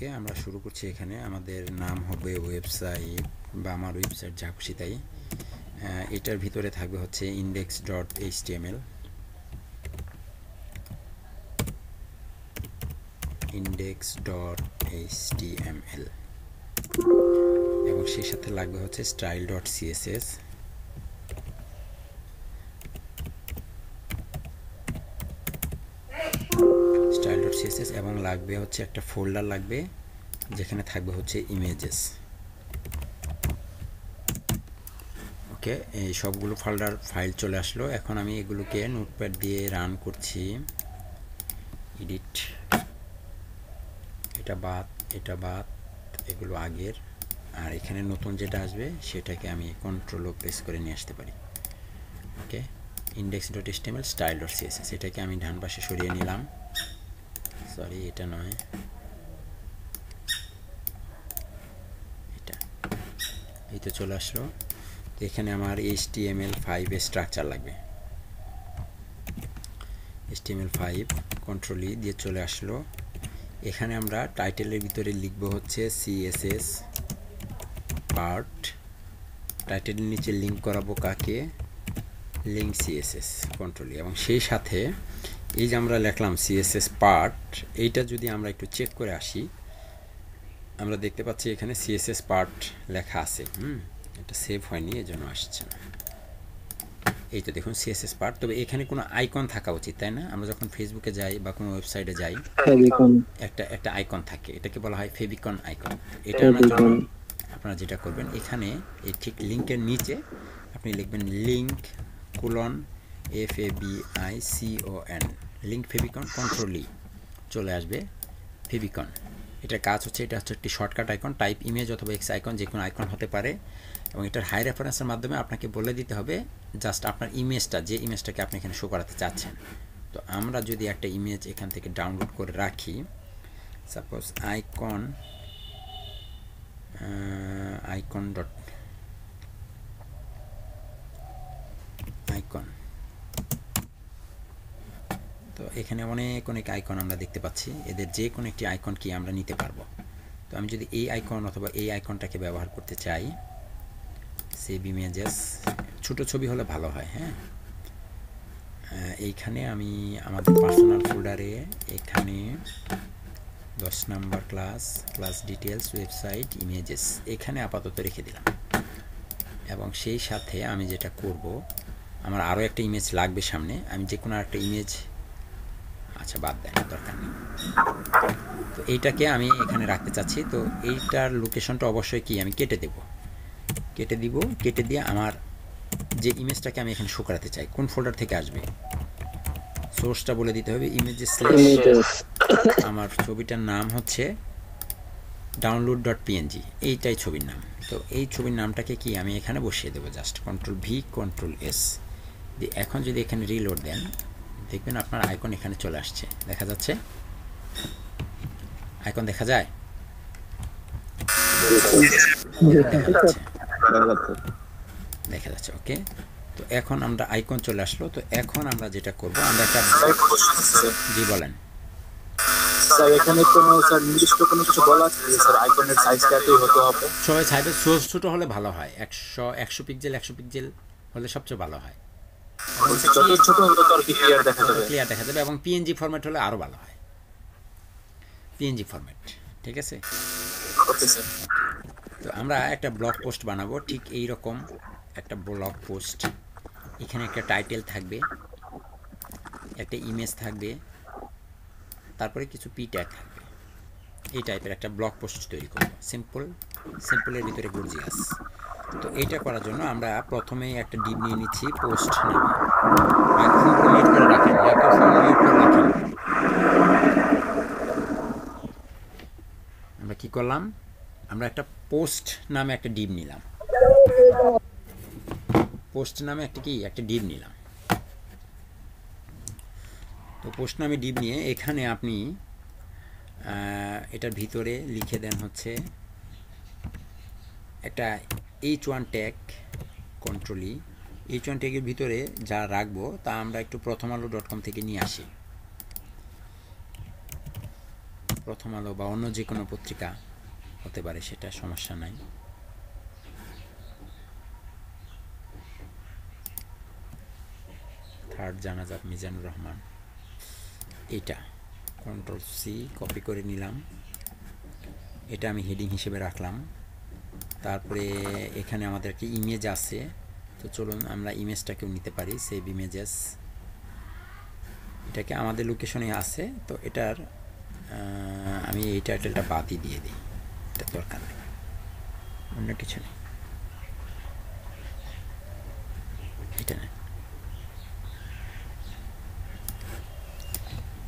ওকে, আমরা শুরু করছি। এখানে আমাদের নাম হবে ওয়েবসাইট বা আমার ওয়েবসাইট যা খুশি তাই। এটার ভিতরে থাকবে হচ্ছে index.html, index.html এবং সেই সাথে লাগবে হচ্ছে style.css, style.css এবং লাগবে হচ্ছে একটা ফোল্ডার লাগবে যেখানে থাকবে হচ্ছে ইমেজেস। ওকে, এই সবগুলো ফোল্ডার ফাইল চলে আসলো। এখন আমি এগুলোকে নোটপ্যাড দিয়ে রান করছি। এডিট, এটা বাদ, এটা বাদ, এগুলো আগের, আর এখানে নতুন যেটা আসবে সেটাকে আমি কন্ট্রোল ও প্রেস করে নিয়ে আসতে পারি। ওকে, index.html style.css এটাকে আমি ডান পাশে সরিয়ে নিলাম। সরি, এটা নয়, এটা। এই তো চলে আসলো। তো এখানে আমার HTML5 এর স্ট্রাকচার লাগবে। HTML5 কন্ট্রোল ই দিয়ে চলে আসলো। এখানে আমরা টাইটেলের ভিতরে লিখব হচ্ছে CSS পার্ট। টাইটেলের নিচে লিঙ্ক করাবো কাকে? লিঙ্ক CSS কন্ট্রোল ই। এবং সেই সাথে এই যে আমরা লিখলাম CSS পার্ট, এইটা যদি আমরা একটু চেক করে আসি, আমরা দেখতে পাচ্ছি এখানে CSS পার্ট লেখা আছে। এটা সেভ হয়নি, এজন্য আসছে না। এই তো দেখুন CSS পার্ট। তবে এখানে কোনো আইকন থাকা উচিত, তাই না? আমরা যখন ফেসবুকে যাই বা কোনো ওয়েবসাইটে যাই, একটা আইকন থাকে, এটাকে বলা হয় ফেভিকন আইকন। এটা আনার জন্য আপনারা যেটা করবেন, এখানে এই ঠিক লিঙ্কের নিচে আপনি লিখবেন link colon FABICON, link favicon, control ই চলে আসবে ফেভিকন। এটার কাজ হচ্ছে, এটা হচ্ছে একটি শর্টকাট আইকন, টাইপ ইমেজ অথবা এক্স আইকন, যে কোনো আইকন হতে পারে। এবং এটার হাই রেফারেন্সের মাধ্যমে আপনাকে বলে দিতে হবে জাস্ট আপনার ইমেজটা, যে ইমেজটাকে আপনি এখানে শো করাতে চাচ্ছেন। তো আমরা যদি একটা ইমেজ এখান থেকে ডাউনলোড করে রাখি, সাপোজ আইকন তো এখানে অনেক অনেক আইকন আমরা দেখতে পাচ্ছি। এদের যে কোনো একটি আইকন কি আমরা নিতে পারবো। তো আমি যদি এই আইকন অথবা এই আইকনটাকে ব্যবহার করতে চাই, সেভ ইমেজেস, ছোটো ছবি হলে ভালো হয়। হ্যাঁ, এইখানে আমি আমাদের পার্সোনাল ফোল্ডারে এখানে 10 number class details website images এখানে আপাতত রেখে দিলাম। এবং সেই সাথে আমি যেটা করব, আমার আরও একটা ইমেজ লাগবে সামনে, আমি যে কোনো একটা ইমেজ, আচ্ছা বাদ দেন, দরকার নেই। তো এইটাকে আমি এখানে রাখতে চাচ্ছি। তো এইটার লোকেশনটা অবশ্যই কি আমি কেটে দিব, কেটে দিয়ে আমার যে ইমেজটাকে আমি এখানে শো করাতে চাই কোন ফোল্ডার থেকে আসবে, সোর্সটা বলে দিতে হবে ইমেজেস স্ল্যাশ, আমার ছবিটার নাম হচ্ছে download.png, এইটাই ছবির নাম। তো এই ছবির নামটাকে কি আমি এখানে বসিয়ে দেবো, just control V control S দিয়ে। এখন যদি এখানে রিলোড দেন, দেখবেন আপনার আইকন এখানে চলে আসছে, দেখা যাচ্ছে আইকন দেখা যায়, দেখা যাচ্ছে। ওকে, তো এখন আমরা আইকন চলে আসলো। তো এখন আমরা যেটা করব, আমরা একটা, জি বলেন স্যার, এখানে কোনো স্যার নির্দিষ্ট কোনো কিছু বলা আছে যে স্যার আইকনের সাইজটা এতই হতে হবে? সবাই সাইজের ছোট হলে ভালো হয়, 100 পিক্সেল হলে সবচেয়ে ভালো হয়। যত ছোট হলে তো আর কি ক্লিয়ার দেখা যাবে। এবং পিএনজি ফরম্যাট হলে আরও ভালো হয়, পিএনজি ফরম্যাট। ঠিক আছে, ওকে স্যার। তো আমরা একটা ব্লগ পোস্ট বানাবো, ঠিক এই রকম একটা ব্লগ পোস্ট। এখানে একটা টাইটেল থাকবে, একটা ইমেজ থাকবে, তারপরে কিছু পি ট্যাগ থাকবে। এই টাইপের একটা ব্লগ পোস্ট তৈরি করব, সিম্পলের ভিতরে গর্জিয়াস। তো এইটা করার জন্য আমরা প্রথমেই একটা ডিপ নিয়ে নিচ্ছি পোস্ট নামে। মাইক্রোফোন মিউট করে রাখেন। আমরা কি করলাম, আমরা একটা পোস্ট নামে একটা ডিপ নিলাম, একটা ডিপ নিলাম। তো পোস্ট নামে ডিপ নিয়ে এখানে আপনি এটার ভিতরে লিখে দেন হচ্ছে একটা H1 ট্যাগ, কন্ট্রোল ই। H1 ট্যাগের ভিতরে যা রাখবো তা আমরা একটু প্রথমআলো.com থেকে নিয়ে আসি। প্রথম আলো বা অন্য যে কোনো পত্রিকা হতে পারে, সেটা সমস্যা নাই। থার্ড জানাজাত মিজানুর রহমান, এটা কন্ট্রোল সি কপি করে নিলাম, এটা আমি হেডিং হিসেবে রাখলাম। তারপরে এখানে আমাদের একটা ইমেজ আছে, তো চলুন আমরা ইমেজটাকেও নিতে পারি, সেভ ইমেজেস। এটাকে আমাদের লোকেশনে আছে, তো এটার আমি এই টাইটেলটা বাদই দিয়ে দিই, এটা দরকার নেই, অন্য কিছু নেই। এটা না,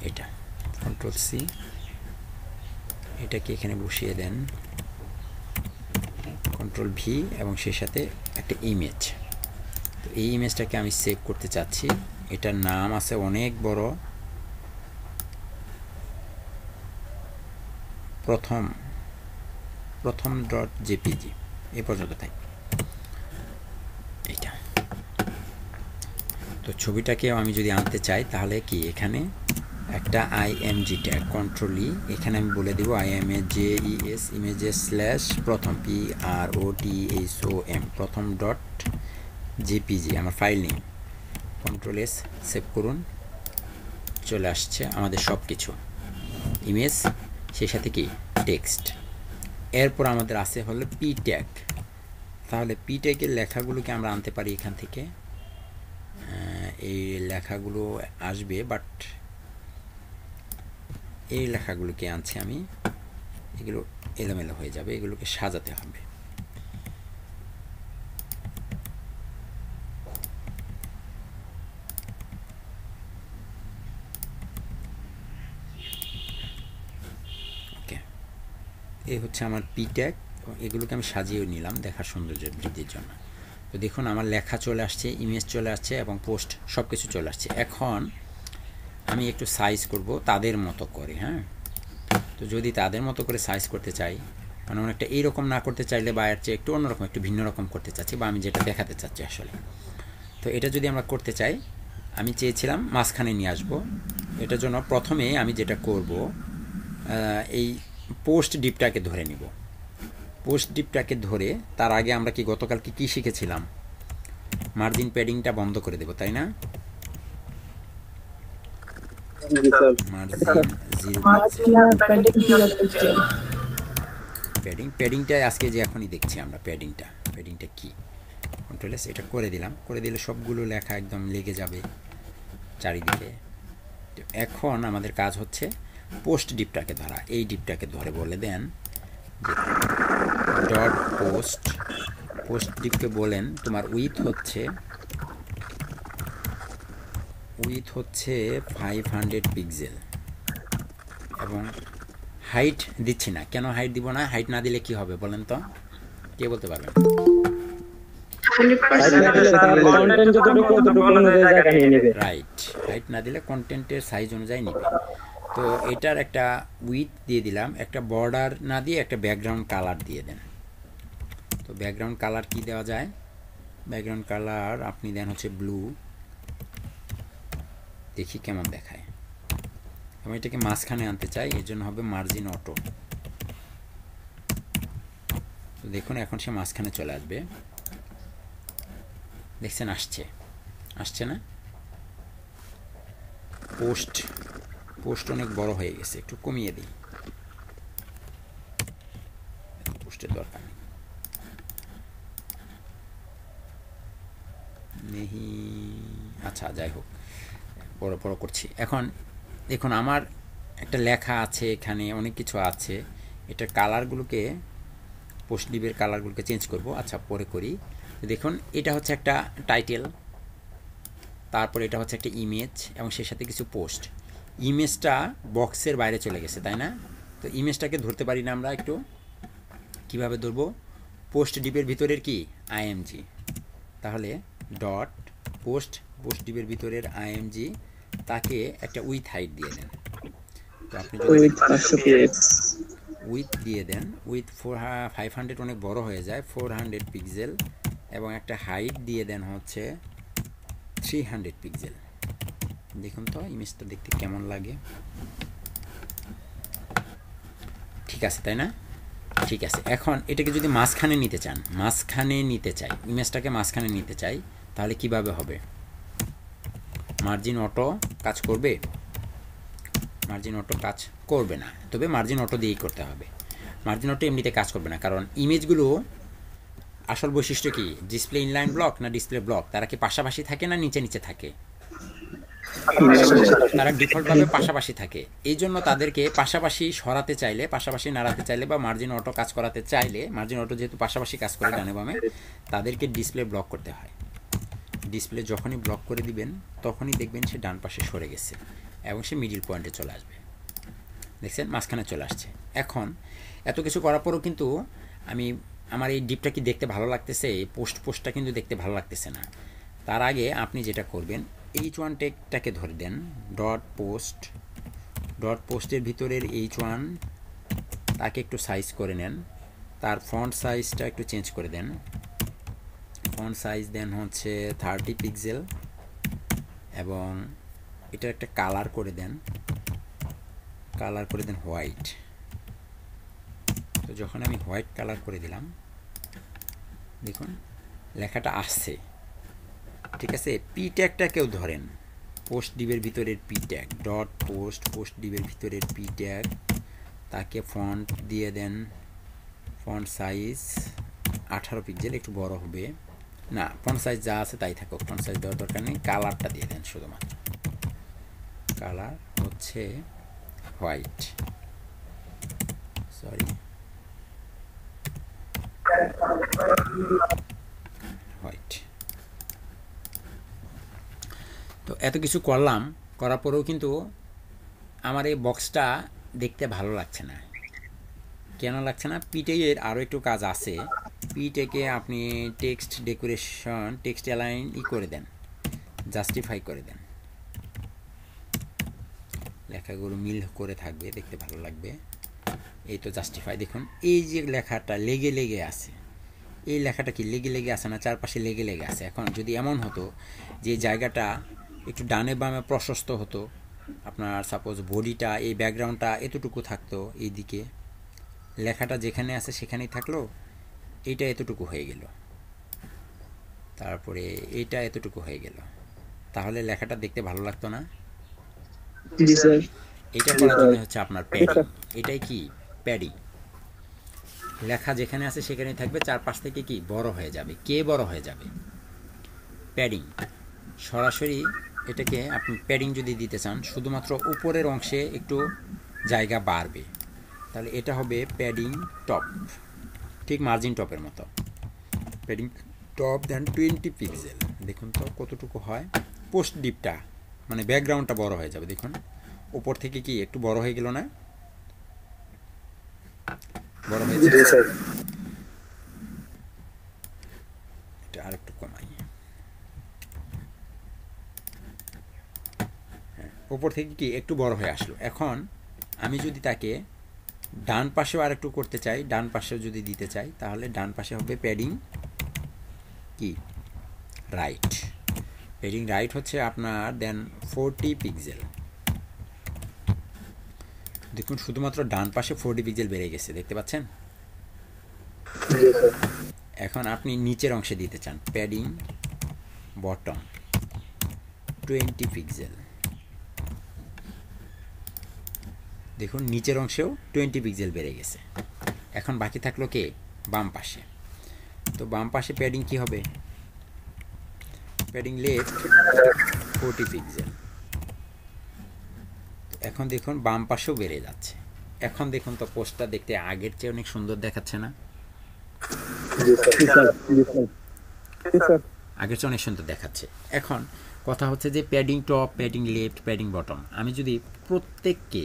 এটা কন্ট্রোল সি, এটাকে এখানে বসিয়ে দেন, কন্ট্রোল ভি, এবং সেই সাথে একটা ইমেজ। তো এই ইমেজটাকে আমি সেভ করতে চাচ্ছি, এটার নাম আছে অনেক বড়, প্রথম ডট জেপিজি, এ পর্যন্ত থাক। এইটা তো ছবিটাকেও আমি যদি আনতে চাই তাহলে কি, এখানে একটা আইএমজি ট্যাগ, কন্ট্রোল ই, এখানে আমি বলে দেবো IMAJES ইমেজেস স্ল্যাশ প্রথম PROTHOM প্রথম ডট জেপিজি আমার file name. Control S, save করুন, চলে আসছে আমাদের সব কিছু, ইমেজ, সেই সাথে কি টেক্সট। এরপর আমাদের আছে হলো পি ট্যাগ, তাহলে পি ট্যাগের লেখাগুলোকে আমরা আনতে পারি এখান থেকে, এই লেখাগুলো আসবে, বাট এই লেখাগুলোকে আনছি আমি, এগুলো এলোমেলো হয়ে যাবে, এগুলোকে সাজাতে হবে। ওকে, এই হচ্ছে আমার পি ট্যাগ, এগুলোকে আমি সাজিয়ে নিলাম দেখার সৌন্দর্য বৃদ্ধির জন্য। তো দেখুন আমার লেখা চলে আসছে, ইমেজ চলে আসছে, এবং পোস্ট সব কিছু চলে আসছে। এখন আমি একটু সাইজ করব তাদের মতো করে, হ্যাঁ। তো যদি তাদের মতো করে সাইজ করতে চাই, মানে অনেকটা এইরকম না করতে চাইলে, বা এর চেয়ে একটু অন্যরকম, একটু ভিন্ন রকম করতে চাচ্ছি, বা আমি যেটা দেখাতে চাচ্ছি আসলে, তো এটা যদি আমরা করতে চাই, আমি চেয়েছিলাম মাঝখানে নিয়ে আসবো। এটার জন্য প্রথমে আমি যেটা করব, এই পোস্ট ডিপটাকে ধরে নিব। পোস্ট ডিপটাকে ধরে, তার আগে আমরা কি গতকালকে কি শিখেছিলাম, মার্জিন প্যাডিংটা বন্ধ করে দেব, তাই না? প্যাডিংটা আজকে যে এখনই দেখছি আমরা, প্যাডিংটা কি, কন্ট্রোল এস, এটা করে দিলাম, করে দিলে সবগুলো লেখা একদম লেগে যাবে চারিদিকে। এখন আমাদের কাজ হচ্ছে পোস্ট ডিপটাকে ধরা, এই ডিপটাকে ধরে বলে দেন যে ডট পোস্ট ডিপকে বলেন তোমার উইথ হচ্ছে 500 পিক্সেল, এবং হাইট দিচ্ছি না। কেন হাইট দিব না? হাইট না দিলে কি হবে বলেন তো, কে বলতে পারবেন? রাইট, হাইট না দিলে কন্টেন্টের সাইজ অনুযায়ী নেবে। তো এটার একটা উইথ দিয়ে দিলাম, একটা বর্ডার না দিয়ে একটা ব্যাকগ্রাউন্ড কালার দিয়ে দেন। তো ব্যাকগ্রাউন্ড কালার কি দেওয়া যায়? ব্যাকগ্রাউন্ড কালার আপনি দেন হচ্ছে ব্লু, দেখি কেমন দেখায়। আমি এটাকে মাঝখানে আনতে চাই, এর জন্য হবে মার্জিন অটো। তো দেখুন এখন সে মাঝখানে চলে আসবে, দেখছেন আসছে না? পোস্ট অনেক বড় হয়ে গেছে, একটু কমিয়ে দিই, পোস্টের দরকার নেই। আচ্ছা যাই হোক, বড় করছি। এখন দেখুন আমার একটা লেখা আছে, এখানে অনেক কিছু আছে, এটার কালারগুলোকে, পোস্ট ডিপের কালারগুলোকে চেঞ্জ করব। আচ্ছা পরে করি। দেখুন এটা হচ্ছে একটা টাইটেল, তারপর এটা হচ্ছে একটা ইমেজ, এবং সেই সাথে কিছু পোস্ট। ইমেজটা বক্সের বাইরে চলে গেছে, তাই না? তো ইমেজটাকে ধরতে পারি না আমরা, একটু কিভাবে ধরবো? পোস্ট ডিপের ভিতরের কি আইএমজি, তাহলে ডট পোস্ট ডিপের ভিতরের আইএমজি, তাকে একটা উইথ হাইট দিয়ে দেন। তো আপনি যদি উইথ দিয়ে দেন, উইথ 500 অনেক বড় হয়ে যায়, 400 পিক্সেল, এবং একটা হাইট দিয়ে দেন হচ্ছে 300 পিক্সেল। দেখুন তো ইমেজটা দেখতে কেমন লাগে। আছে তাই না? ঠিক আছে, এখন এটাকে যদি মাঝখানে নিতে চান, মাঝখানে নিতে চাই, ইমেজটাকে মাঝখানে নিতে চাই, তাহলে কিভাবে হবে? মার্জিন অটো কাজ করবে? মার্জিন অটো কাজ করবে না, তবে মার্জিন অটো দিয়েই করতে হবে। মার্জিন অটো এমনিতে কাজ করবে না, কারণ ইমেজগুলো আসল বৈশিষ্ট্য কি? ডিসপ্লে ইনলাইন ব্লক না ডিসপ্লে ব্লক? তারা কি পাশাপাশি থাকে না নিচে নিচে থাকে? তারা ডিফল্টভাবে পাশাপাশি থাকে। এই জন্য তাদেরকে পাশাপাশি সরাতে চাইলে, পাশাপাশি নাড়াতে চাইলে বা মার্জিন অটো কাজ করাতে চাইলে, মার্জিন অটো যেহেতু পাশাপাশি কাজ করে ডানে বামে, তাদেরকে ডিসপ্লে ব্লক করতে হয়। ডিসপ্লে যখনই ব্লক করে দিবেন তখনই দেখবেন সে ডান পাশে সরে গেছে এবং সে মিডিল পয়েন্টে চলে আসবে। দেখছেন, মাঝখানে চলে আসছে। এখন এত কিছু করার পরও কিন্তু আমি আমার এই ডিপটা কি দেখতে ভালো লাগতেছে? এই পোস্টটা কিন্তু দেখতে ভালো লাগতেছে না। তার আগে আপনি যেটা করবেন, H1 টেকটাকে ধরে দেন, ডট পোস্টের ভিতরের H1 তাকে একটু সাইজ করে নেন, তার ফন্ট সাইজটা একটু চেঞ্জ করে দেন। ফন্ট সাইজ দেন হচ্ছে 30 পিক্সেল এবং এটা একটা কালার করে দেন, হোয়াইট। তো যখন আমি হোয়াইট কালার করে দিলাম, দেখুন লেখাটা আসছে। ঠিক আছে, পি ট্যাগটাকেও ধরেন, পোস্ট ডিবের ভিতরের পি ট্যাগ, ডট পোস্ট ডিবের ভিতরের পি ট্যাগ, তাকে ফন্ট দিয়ে দেন, ফন্ট সাইজ 18 পিক্সেল, একটু বড় হবে না, ফন্ট সাইজ যা আছে তাই থাকুক, ফন্ট সাইজ দেওয়ার দরকার নেই। কালারটা দিয়ে দেন, শুধুমাত্র কালার হচ্ছে হোয়াইট, হোয়াইট। তো এত কিছু করলাম, করার পরেও কিন্তু আমার এই বক্সটা দেখতে ভালো লাগছে না। কেন লাগছে না? পিটেকের আরও একটু কাজ আছে। পিটেকে আপনি টেক্সট ডেকোরেশন, টেক্সট অ্যালাইন করে দেন, জাস্টিফাই করে দেন, লেখাগুলো মিল করে থাকবে, দেখতে ভালো লাগবে। এই তো জাস্টিফাই। দেখুন এই যে লেখাটা লেগে লেগে আছে, এই লেখাটা কি লেগে লেগে আছে না? চারপাশে লেগে লেগে আছে। এখন যদি এমন হতো যে জায়গাটা একটু ডানে বামে প্রশস্ত হতো, আপনার সাপোজ বডিটা, এই ব্যাকগ্রাউন্ডটা এতটুকু থাকতো, এইদিকে লেখাটা যেখানে আছে সেখানেই থাকলো, এইটা এতটুকু হয়ে গেল, তারপরে এইটা এতটুকু হয়ে গেল, তাহলে লেখাটা দেখতে ভালো লাগতো না? এটা করার জন্য হচ্ছে আপনার প্যাডিং। এটাই কি? প্যাডিং। লেখা যেখানে আছে সেখানেই থাকবে, চারপাশ থেকে কি বড় হয়ে যাবে। কে বড় হয়ে যাবে? প্যাডিং। সরাসরি এটাকে আপনি প্যাডিং যদি দিতে চান, শুধুমাত্র উপরের অংশে একটু জায়গা বাড়বে, তাহলে এটা হবে প্যাডিং টপ, ঠিক মার্জিন টপের মতো। প্যাডিং টপ দেন 20 পিক্সেল। দেখুন তো কতটুকু হয়। পোস্ট ডিপটা মানে ব্যাকগ্রাউন্ডটা বড় হয়ে যাবে। দেখুন উপর থেকে কি একটু বড় হয়ে গেল না? বড় হয়েছে। এটা আরেকটু কমাই। হ্যাঁ, উপর থেকে কি একটু বড় হয়ে আসলো। এখন আমি যদি তাকে ডান পাশেও আরেকটু করতে চাই, ডান পাশেও যদি দিতে চাই, তাহলে ডান পাশে হবে প্যাডিং কি রাইট। প্যাডিং রাইট হচ্ছে আপনার দেন 40 পিক্সেল। দেখুন শুধুমাত্র ডান পাশে 40 পিক্সেল বেড়ে গেছে, দেখতে পাচ্ছেন? এখন আপনি নিচের অংশে দিতে চান, প্যাডিং বটম 20 পিক্সেল। দেখুন নিচের অংশেও 20 পিক্সেল বেড়ে গেছে। এখন বাকি থাকলো কে? বাম পাশে। তো বাম পাশে প্যাডিং কি হবে? Padding left 40 pixel. এখন দেখুন বাম পাশেও বেড়ে যাচ্ছে। এখন দেখুন তো পোস্টটা দেখতে আগের চেয়ে অনেক সুন্দর দেখাচ্ছে না? আগের চেয়ে অনেক সুন্দর দেখাচ্ছে। এখন কথা হচ্ছে যে padding top, padding left, padding bottom, আমি যদি প্রত্যেককে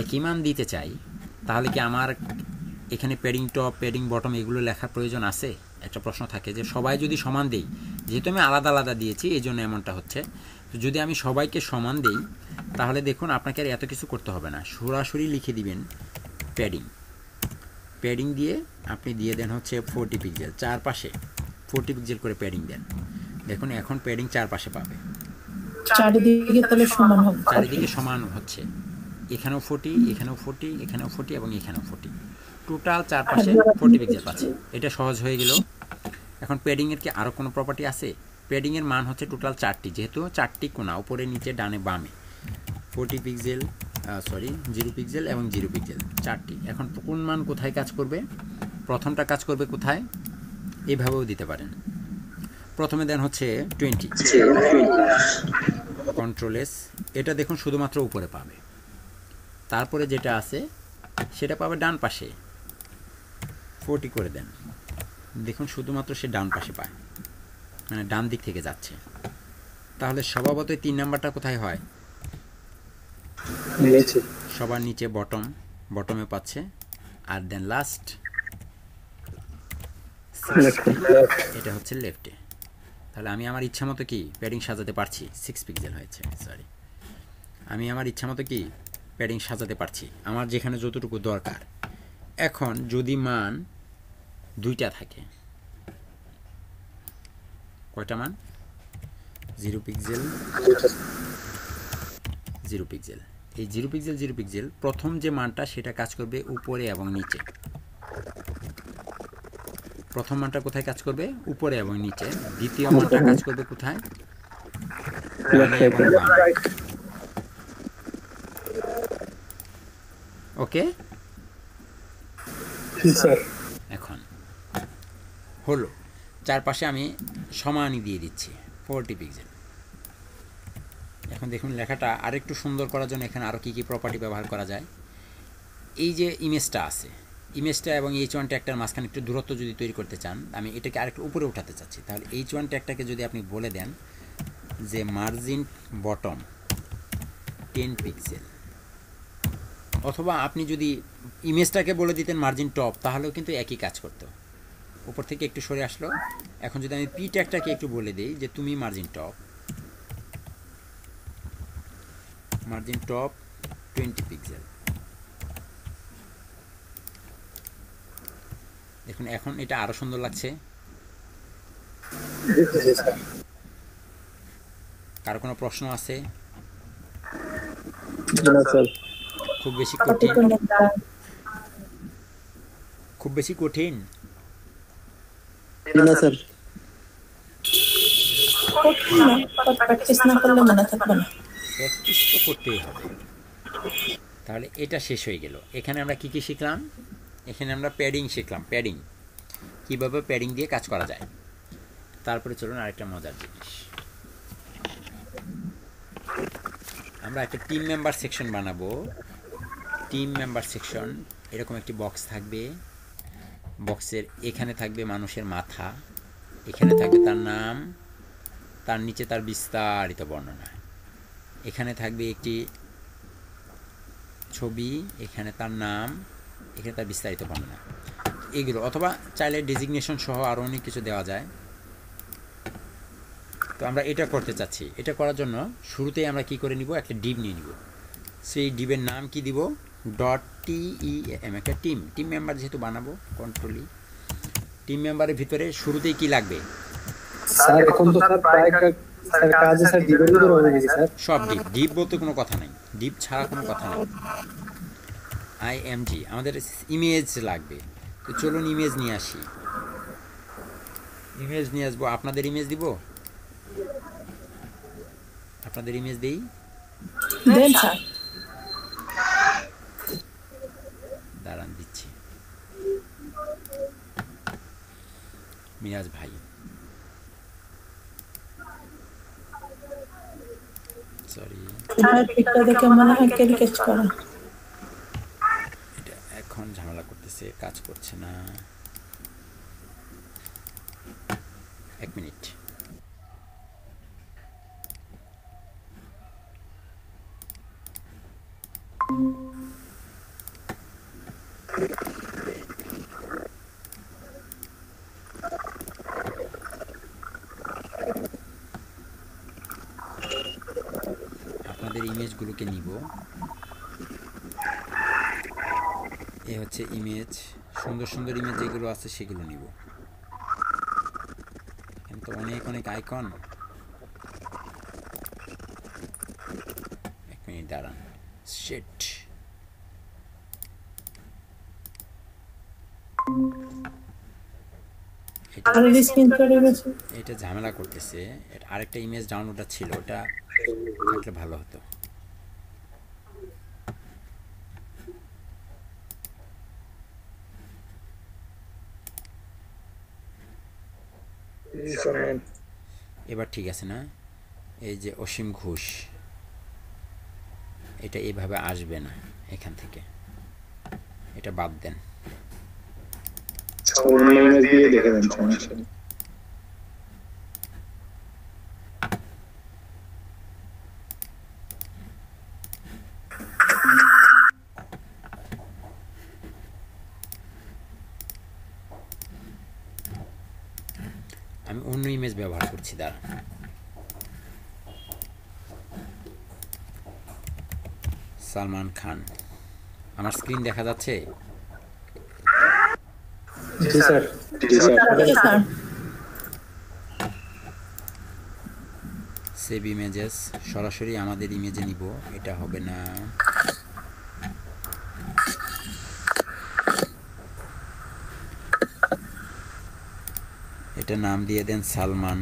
একই মান দিতে চাই, তাহলে কি আমার এখানে প্যাডিং টপ, প্যাডিং বটম এগুলো লেখার প্রয়োজন আছে? একটা প্রশ্ন থাকে যে সবাই যদি সমান দেই, যেহেতু আমি আলাদা আলাদা দিয়েছি এই জন্য এমনটা হচ্ছে। তো যদি আমি সবাইকে সমান দেই, তাহলে দেখুন আপনাকে আর এত কিছু করতে হবে না, সরাসরি লিখে দিবেন প্যাডিং। প্যাডিং দিয়ে আপনি দিয়ে দেন হচ্ছে 40 পিক্সেল, চারপাশে 40 পিক্সেল করে প্যাডিং দেন। দেখুন এখন প্যাডিং চারপাশে পাবে, চারিদিকে তাহলে সমান হবে, চারিদিকে সমান হচ্ছে। এখানেও 40, এখানেও 40, এখানেও 40 এবং এখানেও 40, টোটাল চারপাশে 40 পিক্সেল পাচ্ছি। এটা সহজ হয়ে গেল। এখন প্যাডিংয়ের কি আরও কোনো প্রপার্টি আছে? প্যাডিংয়ের মান হচ্ছে টোটাল 4টি, যেহেতু 4টি কোণা উপরে নিচে ডানে বামে 40 পিক্সেল, 0 পিক্সেল এবং 0 পিক্সেল 4টি। এখন কোন মান কোথায় কাজ করবে? প্রথমটা কাজ করবে কোথায়? এভাবেও দিতে পারেন। প্রথমে দেন হচ্ছে 20, কন্ট্রোল এস, এটা দেখুন শুধুমাত্র উপরে পাবে। তারপরে যেটা আছে সেটা পাবে ডান পাশে, 40 করে দেন, দেখুন শুধুমাত্র সে ডান পাশে পায়, মানে ডান দিক থেকে যাচ্ছে। তাহলে স্বভাবতই 3 নাম্বারটা কোথায় হয়? সবার নিচে বটমে পাচ্ছে। আর দেন লাস্ট এটা হচ্ছে লেফটে। তাহলে আমি আমার ইচ্ছা মতো কি প্যাডিং সাজাতে পারছি। 6 পিক্সেল হয়েছে, সরি। আমি আমার ইচ্ছা মতো কি প্যাডিং সাজাতে পারছি, আমার যেখানে যতটুকু দরকার। এখন যদি মান 2টা থাকে, কয়টা মান? 0 পিক্সেল, 0 পিক্সেল। এই 0 পিক্সেল 0 পিক্সেল প্রথম যে মানটা সেটা কাজ করবে উপরে এবং নিচে। প্রথম মানটা কোথায় কাজ করবে? উপরে এবং নিচে। দ্বিতীয় মানটা কাজ করবে কোথায়? ডানে এবং বামে। ওকে, এখন হলো চারপাশে আমি সমানই দিয়ে দিচ্ছি 40 পিক্সেল। এখন দেখুন লেখাটা আরেকটু সুন্দর করার জন্য এখানে আরও কী কী প্রপার্টি ব্যবহার করা যায়। এই যে ইমেজটা আছে, ইমেজটা এবং H1 ট্যাগটার মাঝখানে একটু দূরত্ব যদি তৈরি করতে চান, আমি এটাকে আরেকটু উপরে উঠাতে চাচ্ছি, তাহলে H1 ট্যাগটাকে যদি আপনি বলে দেন যে মার্জিন বটম 10 পিক্সেল, অথবা আপনি যদি ইমেজটাকে বলে দিতেন মার্জিন টপ, তাহলেও কিন্তু একই কাজ করতো, উপর থেকে একটু সরে আসলো। এখন যদি আমি পি ট্যাগটাকে একটু বলে দিই যে তুমি মার্জিন টপ 20 পিক্সেল, দেখুন এখন এটা আরো সুন্দর লাগছে। কার কোনো প্রশ্ন আছে? খুব বেশি কঠিন? খুব বেশি কঠিন না স্যার, প্র্যাকটিস তো করতেই হবে। তাহলে এটা শেষ হয়ে গেল। এখানে আমরা কি কি শিখলাম? এখানে আমরা প্যাডিং শিখলাম, প্যাডিং কীভাবে প্যাডিং দিয়ে কাজ করা যায়। তারপরে চলুন আরেকটা মজার জিনিস, আমরা একটা টিম মেম্বার সেকশন বানাবো। টিম মেম্বার সেকশন, এরকম একটি বক্স থাকবে। বক্সের এখানে থাকবে মানুষের মাথা, এখানে থাকবে তার নাম, তার নিচে তার বিস্তারিত বর্ণনা, এখানে থাকবে একটি ছবি, এখানে তার নাম, এখানে তার বিস্তারিত বর্ণনা, এগুলো। অথবা চাইলে ডেজিগনেশন সহ আরও অনেক কিছু দেওয়া যায়। তো আমরা এটা করতে চাচ্ছি। এটা করার জন্য শুরুতেই আমরা কি করে নিব? একটা ডিভ নিয়ে নিব। সেই ডিভের নাম কি দিব? .team, একটা টিম মেম্বার যেহেতু বানাবো, কন্ট্রোল ই। টিম মেম্বারের ভিতরে শুরুতেই কি লাগবে? স্যার এখন তো স্যার প্রায় স্যার কাজে স্যার ডিভের ভিতর হয়ে গেছে স্যার। সব ডিভ বলতে কোনো কথা নাই, ডিভ ছাড়া কোনো কথা নেই। IMG আমাদের ইমেজ লাগবে। তো চলুন ইমেজ নিয়ে আসি। ইমেজ নিয়ে আসবো। আপনাদের ইমেজ দিব? আপনাদের ইমেজ দেই? দাঁড়ান দিচ্ছি। মিরাজ ভাই, সরি, এটা এখন ঝামেলা করতেছে, কাজ করছে না। 1 মিনিট। আপনাদের ইমেজগুলোকে নিব। এ হচ্ছে ইমেজ, সুন্দর সুন্দর ইমেজ যেগুলো আছে সেগুলো নিব। এখানে তো অনেক অনেক আইকন। 1 মিনিট দাঁড়ান। শিট। এটা ঝামেলা করতেছে। আরেকটা ইমেজ ডাউনলোড ছিল, ওটা থাকলে ভালো হতো। এবার ঠিক আছে না? এই যে অসীম ঘোষ, এটা এইভাবে আসবে না এখান থেকে, এটা বাদ দেন। আমি অন্য ইমেজ ব্যবহার করছি, দাঁড়া। সালমান খান, আমার স্ক্রিন দেখা যাচ্ছে? জি স্যার। সেভ ইমেজেস, সরাসরি আমাদের ইমেজে নিব, এটা হবে না। এটা নাম দিয়ে দেন সালমান।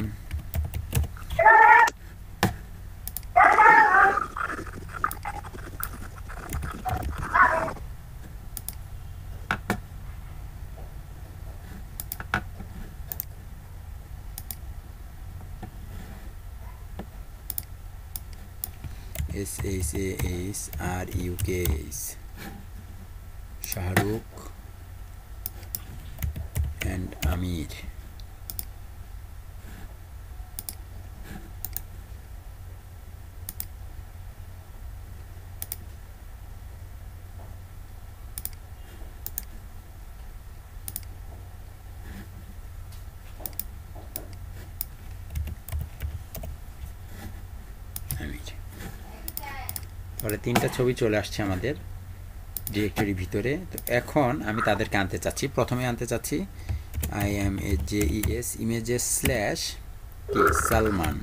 SHAHRUKH, শাহরুখ and আমির। তাহলে 3টা ছবি চলে আসছে আমাদের ডিরেক্টরির ভিতরে। তো এখন আমি তাদেরকে আনতে চাচ্ছি, প্রথমে আনতে চাচ্ছি IMAJES images slash Salman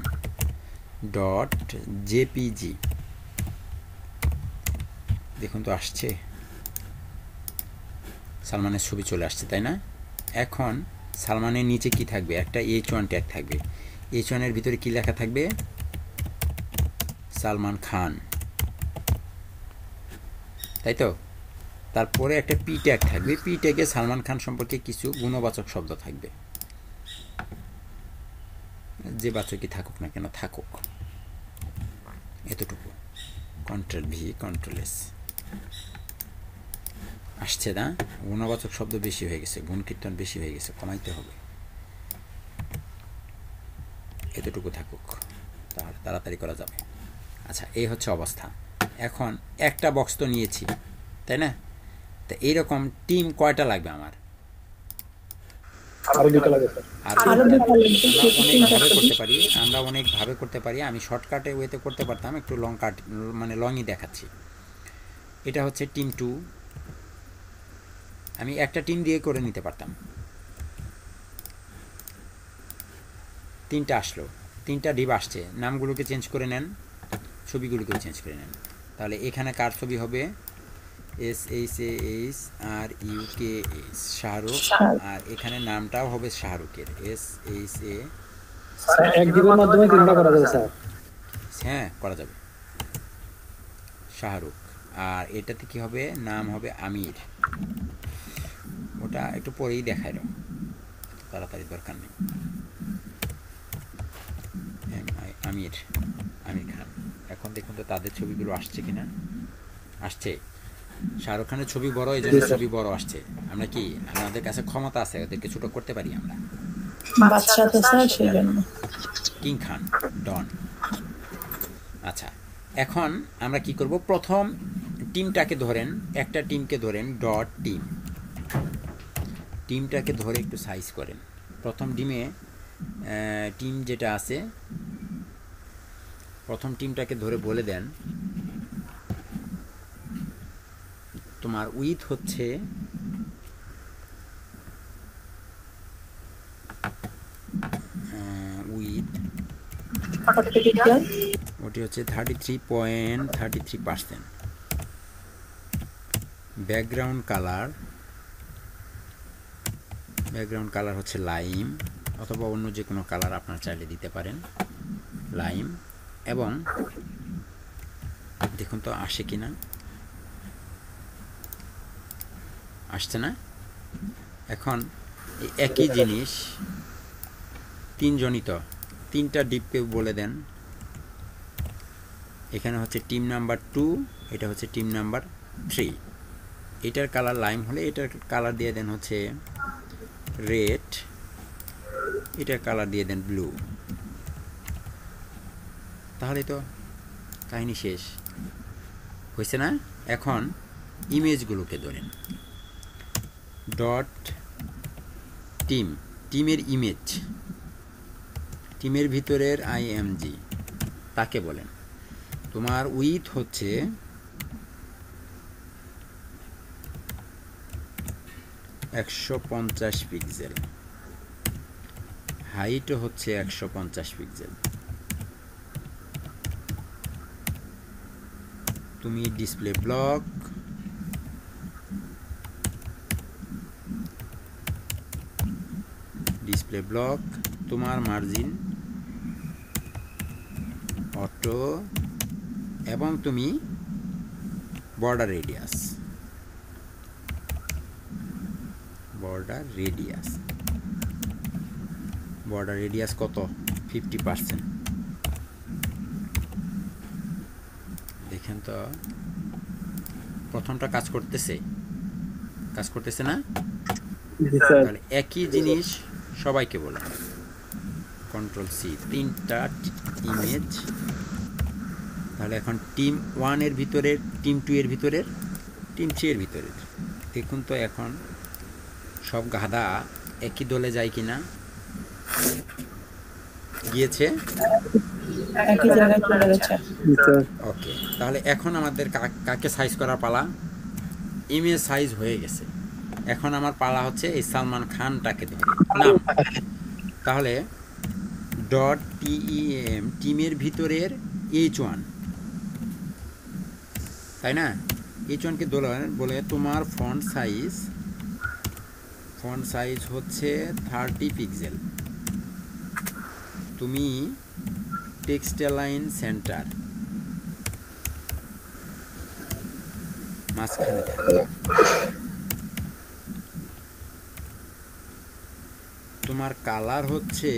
dot JPG. দেখুন তো আসছে, সালমানের ছবি চলে আসছে, তাই না? এখন সালমানের নিচে কি থাকবে? একটা H1 ট্যাগ থাকবে। H1 এর ভিতরে কি লেখা থাকবে? সালমান খান, তাই তো? তারপরে একটা পি ট্যাগ থাকবে, পি ট্যাগে সালমান খান সম্পর্কে কিছু গুণবাচক শব্দ থাকবে, যে বাচকই থাকুক না কেন থাকুক, এতটুকু। Ctrl+V Ctrl+S আসছে না? গুণবাচক শব্দ বেশি হয়ে গেছে, গুণ কীর্তন বেশি হয়ে গেছে, কমাইতে হবে। এতটুকু থাকুক, তাহলে তাড়াতাড়ি করা যাবে। আচ্ছা, এই হচ্ছে অবস্থা। এখন একটা বক্স তো নিয়েছি, তাই না? তো এইরকম টিম কয়টা লাগবে আমার? আমরা অনেকভাবে করতে পারি। আমি শর্টকাটে ওয়েতে করতে পারতাম, একটু লংই দেখাচ্ছি। এটা হচ্ছে টিম 2, আমি একটা টিম দিয়ে করে নিতে পারতাম। 3টা আসলো, 3টা ডিপ আসছে, নামগুলোকে চেঞ্জ করে নেন, ছবিগুলোকেও চেঞ্জ করে নেন। তাহলে এখানে কার ছবি হবে? SHAHRUKH, শাহরুখ, আর এখানে নামটাও হবে শাহরুখের, SHA। হ্যাঁ, করা যাবে, শাহরুখ। আর এটাতে কি হবে? নাম হবে আমির। ওটা একটু পরেই দেখাই দাও, তাড়াতাড়ি দরকার নেই। আমির খান। এখন দেখুন তো তাদের ছবিগুলো আসছে কিনা। আসছে। শাহরুখ খানের ছবি বড়, এই জন্য ছবি বড় আসছে। আমরা কি, আমাদের কাছে ক্ষমতা আছে, ওদেরকে ছোট করতে পারি আমরা। কিং খান, ডন। আচ্ছা, এখন আমরা কি করব? প্রথম টিমটাকে ধরেন, একটা টিমকে ধরেন ডট টিম, টিমটাকে ধরে একটু সাইজ করেন। প্রথম টিম যেটা আছে, প্রথম টিমটাকে ধরে বলে দেন তোমার উইথ হচ্ছে ওটি হচ্ছে 33.33%। ব্যাকগ্রাউন্ড কালার ব্যাকগ্রাউন্ড কালার হচ্ছে লাইম অথবা অন্য যে কোনো কালার আপনারা চাইলে দিতে পারেন, লাইম। এবং দেখুন তো আসে কিনা, আসছে না। এখন এই একই জিনিস তিনজনই তো, তিনটা ডিপকে বলে দেন। এখানে হচ্ছে টিম নাম্বার 2, এটা হচ্ছে টিম নাম্বার 3। এটার কালার লাইম হলে এটার কালার দিয়ে দেন হচ্ছে রেড, এটার কালার দিয়ে দেন ব্লু। তাহলে তো কাহিনী শেষ হয়েছে না। এখন ইমেজগুলোকে ধরেন, ডট টিম, টিমের ইমেজ, টিমের ভিতরের আইএমজি তাকে বলেন। তোমার উইথ হচ্ছে 150 পিক্সেল, হাইটও হচ্ছে 150 পিক্সেল। তুমি ডিসপ্লে ব্লক, ডিসপ্লে ব্লক, তোমার মার্জিন অটো, এবং তুমি border radius, border radius, border radius কত? 50%। দেখেন তো প্রথমটা কাজ করতেছে, কাজ করতেছে না? তাহলে একই জিনিস সবাইকে বলেন, কন্ট্রোল সি, তিনটা ইমেজ। তাহলে এখন টিম 1 এর ভিতরের, টিম 2 এর ভিতরের, টিম 3 এর ভিতরের। দেখুন তো এখন সব গাধা একই দলে যায় কিনা, গিয়েছে, ওকে। তাহলে এখন আমাদের কাকে সাইজ করার পালা? ইমেজ সাইজ হয়ে গেছে, এখন আমার পালা হচ্ছে এই সালমান খানটাকে ধরে নাম। তাহলে ডট টিএম, টিমের ভিতরের H1, তাই না? H1কে বলে তোমার ফন্ট সাইজ হচ্ছে 30 পিক্সেল, তুমি টেক্সট লাইন সেন্টার মাঝখানে, তোমার কালার হচ্ছে,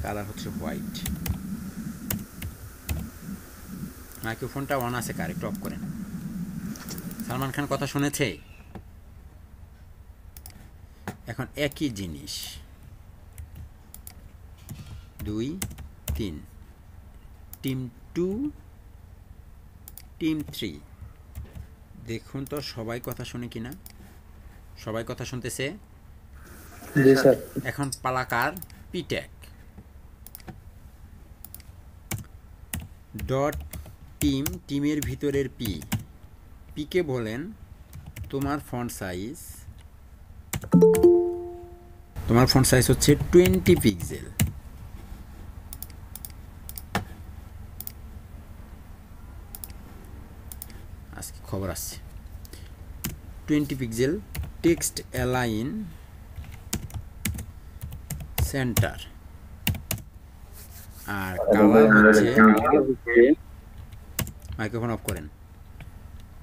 কালার হচ্ছে হোয়াইট। মাইক্রোফোনটা অন আছে, কারেক্ট অফ করেন। সালমান খান কথা শুনেছে? এখন একই জিনিস 2, 3, টিম 2, টিম 3। দেখুন তো সবাই কথা শুনে কিনা, সবাই কথা শুনতেছে? জি স্যার। এখন পালাকার পিট্যাগ, ডট টিম, টিমের ভিতরের পিকে বলেন তোমার ফন্ট সাইজ হচ্ছে 20 পিক্সেল। আজকে খবর আসছে 20 পিক্সেল, টেক্সট অ্যালাইন সেন্টার। আর কালার হচ্ছে, মাইক্রোফোন অফ করেন।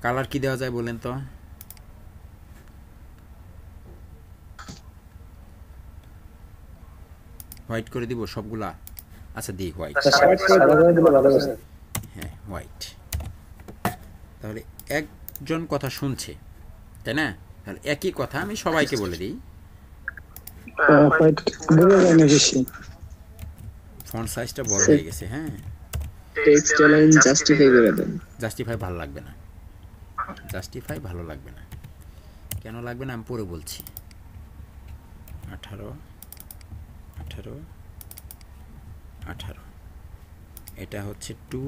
কালার কি দেওয়া যায় বলেন তো? হোয়াইট করে দিব সবগুলা? আচ্ছা দিই হোয়াইট, হ্যাঁ হোয়াইট। তাহলে একজন কথা শুনছে, তাই না? তাহলে একই কথা আমি সবাইকে বলে দিই। ফন্ট সাইজটা বড় হয়ে গেছে, হ্যাঁ। টেক্সট লাইন জাস্টিফাই করে দেন। জাস্টিফাই ভালো লাগবে না, জাস্টিফাই ভালো লাগবে না। কেন লাগবে না আমি পরে বলছি। 18, 18, 18, এটা হচ্ছে 2,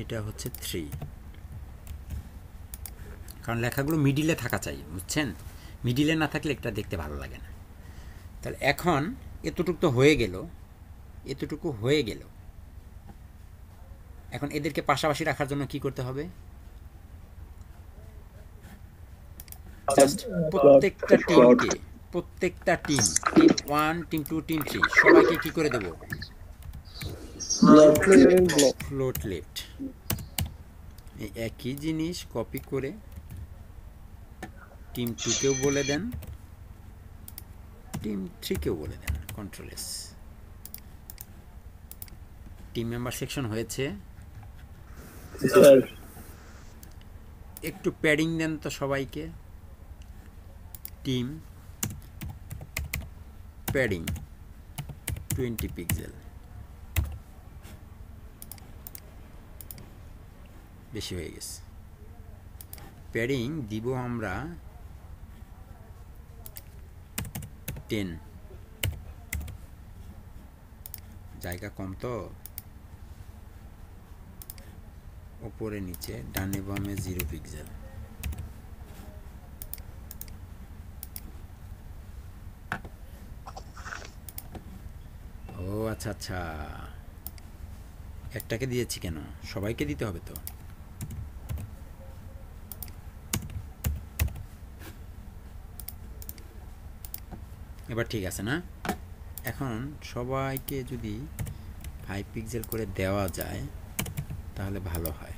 এটা হচ্ছে 3। কারণ লেখাগুলো মিডিলে থাকা চাই, বুঝছেন? মিডিলে না থাকলে এটা দেখতে ভালো লাগে না। তাহলে এখন এতটুকু তো হয়ে গেল, এতটুকু হয়ে গেল। এখন এদেরকে পাশাপাশি রাখার জন্য কি করতে হবে? জাস্ট প্রত্যেকটা টিম 1 টিম 2 টিম 3 সবাইকে কি করে দেব ফ্লোট লেফট। এই একই জিনিস কপি করে টিম 2 কেও বলে দেন, টিম 3 কেও বলে দেন, control S. Team member section হয়েছে, স্যার একটু প্যাডিং দেন তো সবাইকে, টিম প্যাডিং 20 পিক্সেল, বেশি হয়ে গেছে। প্যাডিং দিব আমরা 10, জায়গা কম তো, উপরে নিচে ডানে বামে 0 পিক্সেল। ও আচ্ছা আচ্ছা, একটাকে দিয়েছি কেন, সবাইকে দিতে হবে তো। এবার ঠিক আছে না? এখন সবাইকে যদি 5 পিক্সেল করে দেওয়া যায় তাহলে ভালো হয়।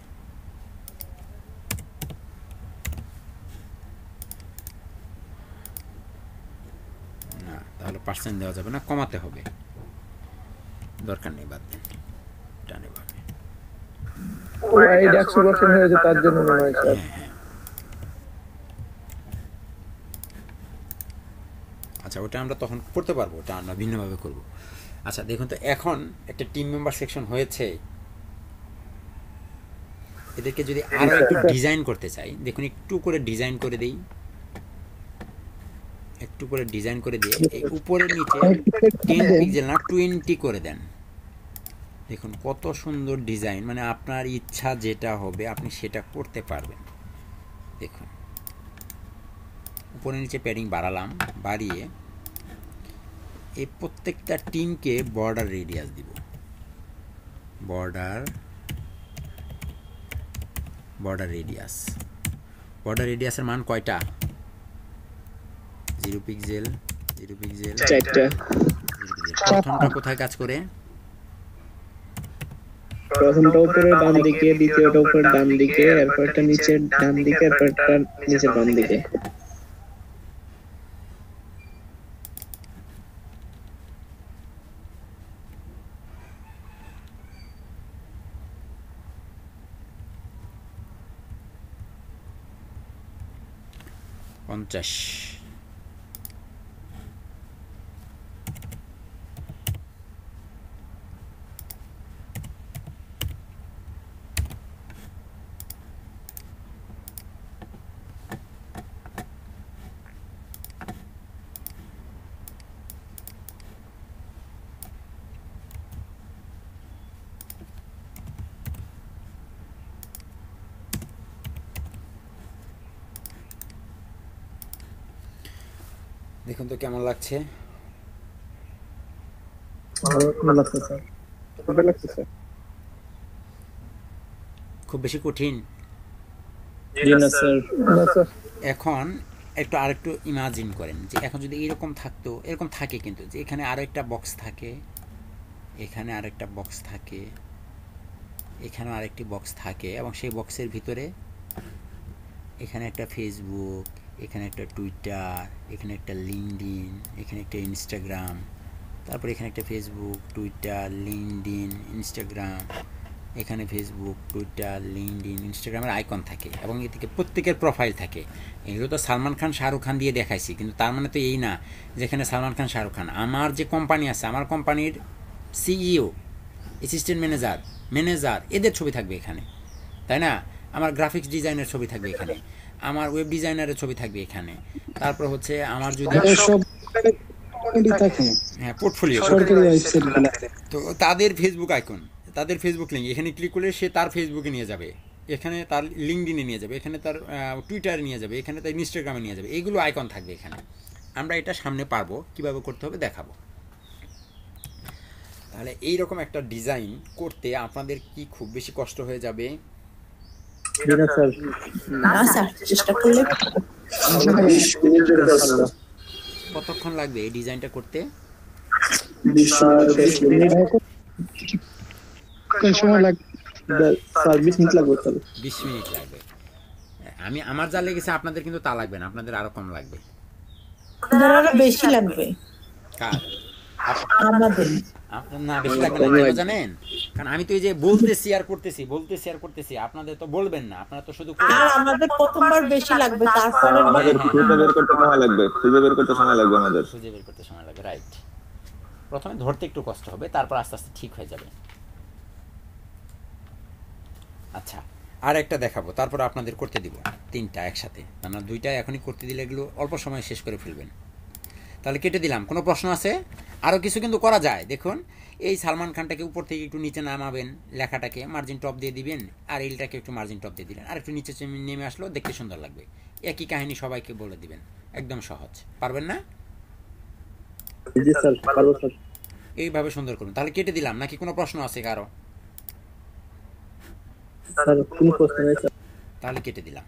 না তাহলে পার্সেন্ট দেওয়া যাবে না, কমাতে হবে, দরকার নেই, বাদ দেন, ডানে বামে। এটা 100% হয়েছে তার জন্য মনে হয় স্যার। হ্যাঁ হ্যাঁ, আচ্ছা ওটা আমরা তখন করতে পারবো, ওটা আমরা ভিন্নভাবে করব। আচ্ছা দেখুন তো, এখন একটা টিম মেম্বার সেকশন হয়েছে, এদেরকে যদি আরো একটু ডিজাইন করতে চাই, দেখুন একটু করে ডিজাইন করে দেই, একটু করে ডিজাইন করে দিয়ে এই উপরের নিচে 10 পিক্সেল না 20 করে দেন। দেখুন কত সুন্দর ডিজাইন, মানে আপনার ইচ্ছা যেটা হবে আপনি সেটা করতে পারবেন। দেখুন উপরে নিচে প্যাডিং বাড়ালাম, বাড়িয়ে এই প্রত্যেকটা টিমকে বর্ডার রেডিয়াস দিব, বর্ডার রেডিয়াসের মান কয়টা? 0 পিক্সেল 0 পিক্সেল 4টা। প্রথমটা কোথায় কাজ করে? প্রথমটা উপরে বাম দিকে, দ্বিতীয়টা উপরে ডান দিকে, এরপরটা নিচে ডান দিকে, এরপরটা নিচে বাম দিকে। পঞ্চাশ। দেখুন তো কেমন লাগছে? ভালো লাগছে স্যার, ভালো লাগছে স্যার। খুব বেশি কঠিন? জি না স্যার, না স্যার। এখন একটু আরেকটু ইমাজিন করেন যে এখন যদি এরকম থাকতো, এরকম থাকে কিন্তু, যে এখানে আরো একটা বক্স থাকে, এখানে আরেকটা বক্স থাকে, এখানেও আরেকটি বক্স থাকে, এবং সেই বক্সের ভিতরে এখানে একটা ফেসবুক, এখানে একটা টুইটার, এখানে একটা লিঙ্কডইন, এখানে একটা ইনস্টাগ্রাম, তারপর এখানে একটা ফেসবুক, টুইটার, লিঙ্কডইন, ইনস্টাগ্রাম, এখানে ফেসবুক, টুইটার, লিঙ্কডইন, ইনস্টাগ্রামের আইকন থাকে, এবং এদিকে প্রত্যেকের প্রোফাইল থাকে। এগুলো তো সালমান খান শাহরুখ খান দিয়ে দেখাইছি, কিন্তু তার মানে তো এই না যেখানে সালমান খান শাহরুখ খান। আমার যে কোম্পানি আছে, আমার কোম্পানির সিইও, অ্যাসিস্ট্যান্ট ম্যানেজার এদের ছবি থাকবে এখানে, তাই না? আমার গ্রাফিক্স ডিজাইনের ছবি থাকবে এখানে, আমার ওয়েব ডিজাইনারের ছবি থাকবে এখানে, তারপর হচ্ছে আমার যদি হ্যাঁ পোর্টফোলিও, তো তাদের ফেসবুক আইকন, তাদের ফেসবুক লিঙ্ক, এখানে ক্লিক করলে সে তার ফেসবুকে নিয়ে যাবে, এখানে তার লিঙ্কডইনে নিয়ে যাবে, এখানে তার টুইটারে নিয়ে যাবে, এখানে তার ইনস্টাগ্রামে নিয়ে যাবে, এইগুলো আইকন থাকবে এখানে। আমরা এটা সামনে পারবো, কিভাবে করতে হবে দেখাবো। তাহলে এইরকম একটা ডিজাইন করতে আপনাদের কি খুব বেশি কষ্ট হয়ে যাবে? না স্যার না স্যার, চেষ্টা করলে 20 মিনিট ধরে স্যার কতক্ষণ লাগবে এই ডিজাইনটা করতে? 20 মিনিট কোন সময় লাগবে স্যার? 20 মিনিট লাগবে স্যার। 20 মিনিট লাগবে। আমার যা লেগেছে আপনাদের কিন্তু তা লাগবে না, আপনাদের আরো কম লাগবে। আপনার আরো বেশি লাগবে। কার? আমাদের আপনার না বেশি লাগবে না কেন জানেন? কারণ আমি তো এই যে বলতেছি আর করতেছি, আপনাদের তো বলবেন না, আপনারা তো শুধু আর আমাদের প্রথমবার বেশি লাগবে, তারপরে আমাদের খুঁজে বের করতে সময় লাগবে, খুঁজে বের করতে সময় লাগবে আমাদের। খুঁজে বের করতে সময় লাগবে, রাইট। প্রথমে ধরতে একটু কষ্ট হবে, তারপর আস্তে আস্তে ঠিক হয়ে যাবে। আচ্ছা, আর একটা দেখাবো, তারপর আপনাদের করতে দিব 3টা একসাথে। আমরা 2টা এখনই করতে দিলে এগুলো অল্প সময় শেষ করে ফেলবেন। তাহলে কেটে দিলাম। কোনো প্রশ্ন আছে? আরও কিছু কিন্তু করা যায়। দেখুন, এই সালমান খানটাকে উপর থেকে একটু নিচে নামাবেন, লেখাটাকে মার্জিন টপ দিয়ে দিবেন, আর এলটাকে একটু মার্জিন টপ দিয়ে দিলেন, আর একটু নিচে নেমে আসলো, দেখতে সুন্দর লাগবে। একই কাহিনী সবাইকে বলে দিবেন, একদম সহজ। পারবেন না? জি স্যার, পারবো স্যার। এইভাবে সুন্দর করুন। তাহলে কেটে দিলাম, নাকি কোনো প্রশ্ন আছে কারো? স্যার কোনো প্রশ্ন নেই স্যার। তাহলে কেটে দিলাম।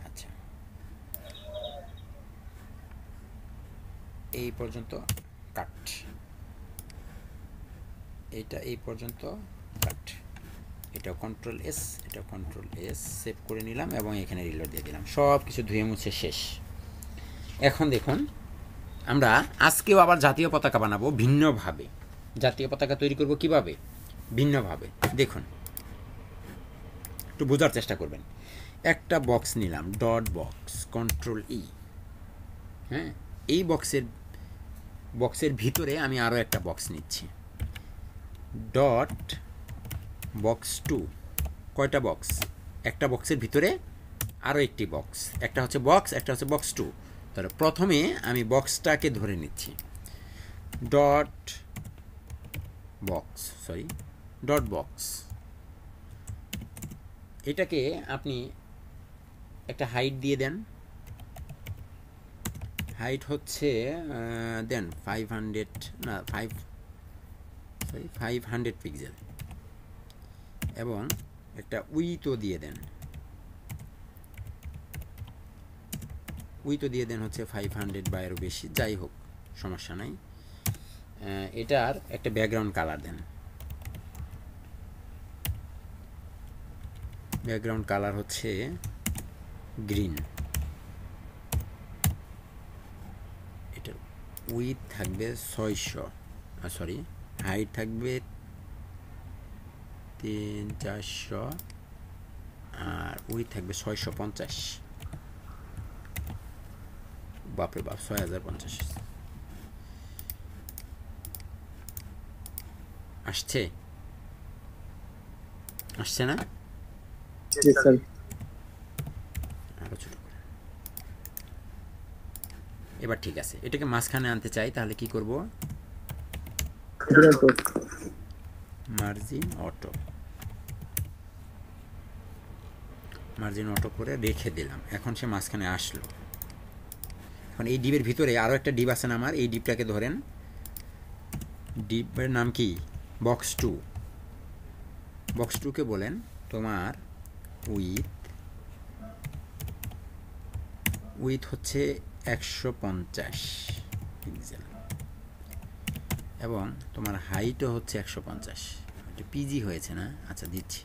আচ্ছা, এই পর্যন্ত কাট, এটা এই পর্যন্ত কাট, এটা কন্ট্রোল এস, এটা কন্ট্রোল এস, সেভ করে নিলাম এবং এখানে রিলোড দিয়ে দিলাম। সব কিছু ধুয়ে মুছে শেষ। এখন দেখুন, আমরা আজকেও আবার জাতীয় পতাকা বানাবো ভিন্নভাবে। জাতীয় পতাকা তৈরি করব কিভাবে? ভিন্নভাবে। দেখুন, একটু বোঝার চেষ্টা করবেন। একটা বক্স নিলাম, ডট বক্স, কন্ট্রোল ই। হ্যাঁ, এই বক্সের ভিতরে আমি আরও একটা বক্স নিচ্ছি, ডট বক্স 2। কয়টা বক্স? একটা বক্সের ভিতরে আরও একটি বক্স, একটা হচ্ছে বক্স, একটা হচ্ছে বক্স 2। তাহলে প্রথমে আমি বক্সটাকে ধরে নিচ্ছি, ডট বক্স। এটাকে আপনি একটা হাইট দিয়ে দেন। হাইট হচ্ছে দেন 500 পিক্সেল, এবং একটা উইথও দিয়ে দেন। হচ্ছে 500 বা এরও বেশি, যাই হোক সমস্যা নাই। এটার একটা ব্যাকগ্রাউন্ড কালার দেন। ব্যাকগ্রাউন্ড কালার হচ্ছে গ্রিন। এটার উইথ থাকবে 600, হাইট থাকবে 300-400, আর উইথ থাকবে 650। বাপরে বাপ, 6050 আসছে না? জি স্যার। আরো ছোট করে। এবার ঠিক আছে, এটাকে মাঝখানে আনতে চাই, তাহলে কি করব? মার্জিন অটো করে রেখে দিলাম। এখন সে মাঝখানে আসলো। এখন এই ডিপের ভিতরে আরও একটা ডিপ আছে না আমার, এই ডিপটাকে ধরেন, ডিপের নাম কি? বক্স 2। বক্স 2কে বলেন তোমার উইথ হচ্ছে 150 পিক্সেল, এবং তোমার হাইটও হচ্ছে 150। এটা পিজি হয়েছে না? আচ্ছা, দিচ্ছি,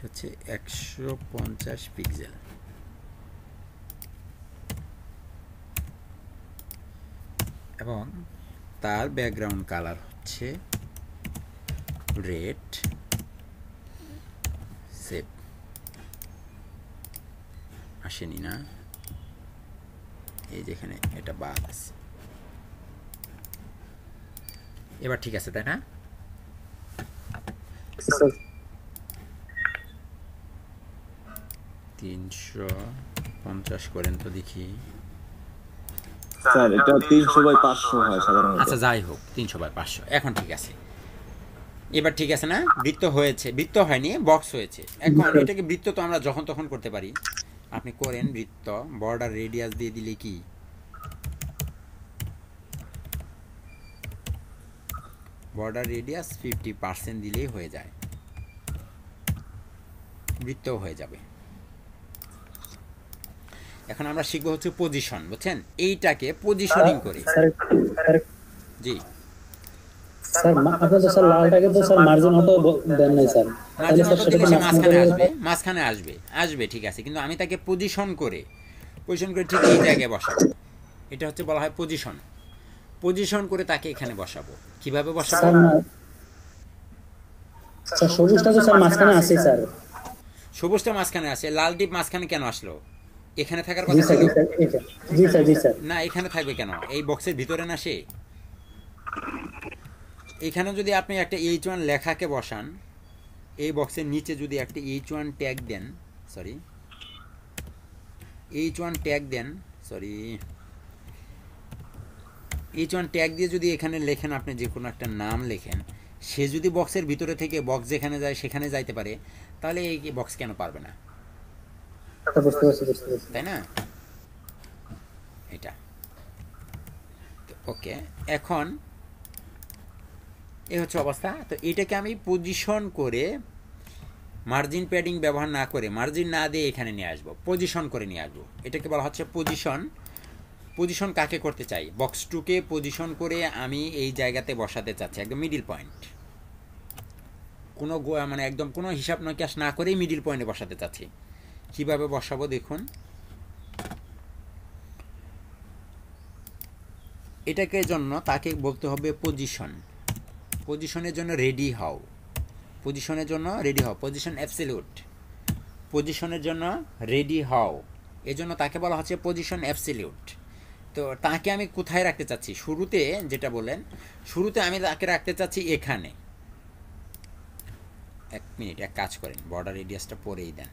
হচ্ছে 150 পিক্সেল। এবং তার ব্যাকগ্রাউন্ড কালার হচ্ছে রেড। সেভ। আসেনি না? এই যেখানে এটা বাদ আছে। এবার ঠিক আছে, তাই না? 350 করেন তো দেখি। স্যার এটা 300/500 হয় সাধারণত। আচ্ছা, যাই হোক, 300/500 এখন ঠিক আছে। এবার ঠিক আছে না? বৃত্ত হয়েছে, বৃত্ত হয়নি, বক্স হয়েছে। এখন এটাকে বৃত্ত তো আমরা যখন তখন করতে পারি। আপনি করেন বৃত্ত, বর্ডার রেডিয়াস দিয়ে দিলে কি, বর্ডার রেডিয়াস 50% দিলেই হয়ে যায়। বৃত্তও হয়ে যাবে। এখন আমরা শিখবো হচ্ছে পজিশন, বুঝছেন? এইটাকে পজিশনিং করে। জি স্যার আপনি তো স্যার লালটাকে তো স্যার মার্জিন হতে দেন নাই স্যার, তাহলে মাঝে স্যার মতো সেটা দিলে তো সে মাঝখানে মাঝখানে আসবে ঠিক আছে, কিন্তু আমি তাকে পজিশন করে ঠিক এই জায়গায় বসাবো। এটা হচ্ছে বলা হয় পজিশন করে তাকে এখানে বসাবো। কিভাবে বসাবো? স্যার না স্যার সবুজটা তো স্যার মাঝখানে আছে স্যার। সবুজটা মাঝখানে আছে, লাল ডিপ মাঝখানে কেন আসলো? এখানে থাকার জি কথা স্যার ছিল জি স্যার জি স্যার। না, এখানে থাকবে কেন? এই বক্সের ভিতরে না সে? এখানে যদি আপনি একটা H1 লেখাকে বসান, এই বক্সের নিচে যদি একটা H1 ট্যাগ দেন, H1 ট্যাগ দিয়ে যদি এখানে লেখেন, আপনি যে কোনো একটা নাম লেখেন, সে যদি বক্সের ভিতরে থেকে বক্স যেখানে যায় সেখানে যাইতে পারে, তাহলে এই বক্স কেন পারবে না? বুঝতে পারছি। তাই না? এটা ওকে। এখন এই হচ্ছে অবস্থা। তো এটাকে আমি পজিশন করে, মার্জিন প্যাডিং ব্যবহার না করে, মার্জিন না দিয়ে এখানে নিয়ে আসবো, পজিশন করে নিয়ে আসবো। এটাকে বলা হচ্ছে পজিশন কাকে করতে চাই? বক্স 2কে পজিশন করে আমি এই জায়গাতে বসাতে চাচ্ছি, একদম মিডিল পয়েন্ট, কোনো মানে একদম কোনো হিসাব নিকাশ না করেই মিডিল পয়েন্টে বসাতে চাচ্ছি। কিভাবে বসাবো দেখুন। এটাকে জন্য তাকে বলতে হবে পজিশনের জন্য রেডি হও, পজিশন অ্যাবসলিউট, পজিশনের জন্য রেডি হও, এজন্য তাকে বলা হচ্ছে পজিশন অ্যাবসলিউট। তো তাকে আমি কোথায় রাখতে চাচ্ছি? শুরুতে যেটা বললেন, শুরুতে আমি তাকে রাখতে চাচ্ছি এখানে। এক মিনিট, এক কাজ করেন, বর্ডার রেডিয়াসটা পরেই দেন,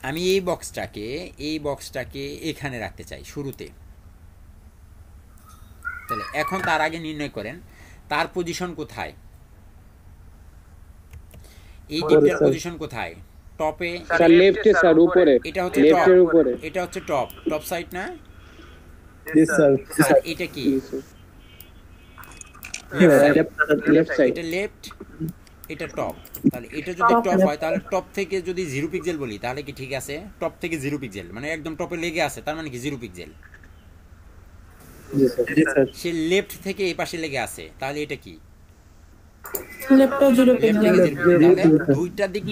আমি এই বক্সটাকে এখানে রাখতে চাই শুরুতে। তাহলে এখন তার আগে নির্ণয় করেন তার পজিশন কোথায়, এই ডিপটার পজিশন কোথায়? টপে, স্যার লেফটে স্যার উপরে, এটা হচ্ছে লেফটের উপরে, এটা হচ্ছে টপ সাইড না? জি স্যার। আর এটা কি? লেফট সাইড, এটা লেফট, এটা টপ। তাহলে এটা যদি টপ হয়, তাহলে টপ থেকে যদি 0 পিক্সেল বলি, তাহলে কি ঠিক আছে? টপ থেকে 0 পিক্সেল মানে একদম টপে লেগে আছে, তার মানে কি 0 পিক্সেল। জি স্যার। সে লেফট থেকে এই পাশে লেগে আছে, তাহলে এটা কি? লেফটও 0 লেফট থেকে পিক্সেল। 0 পিক্সেল। তাহলে দুইটা দিক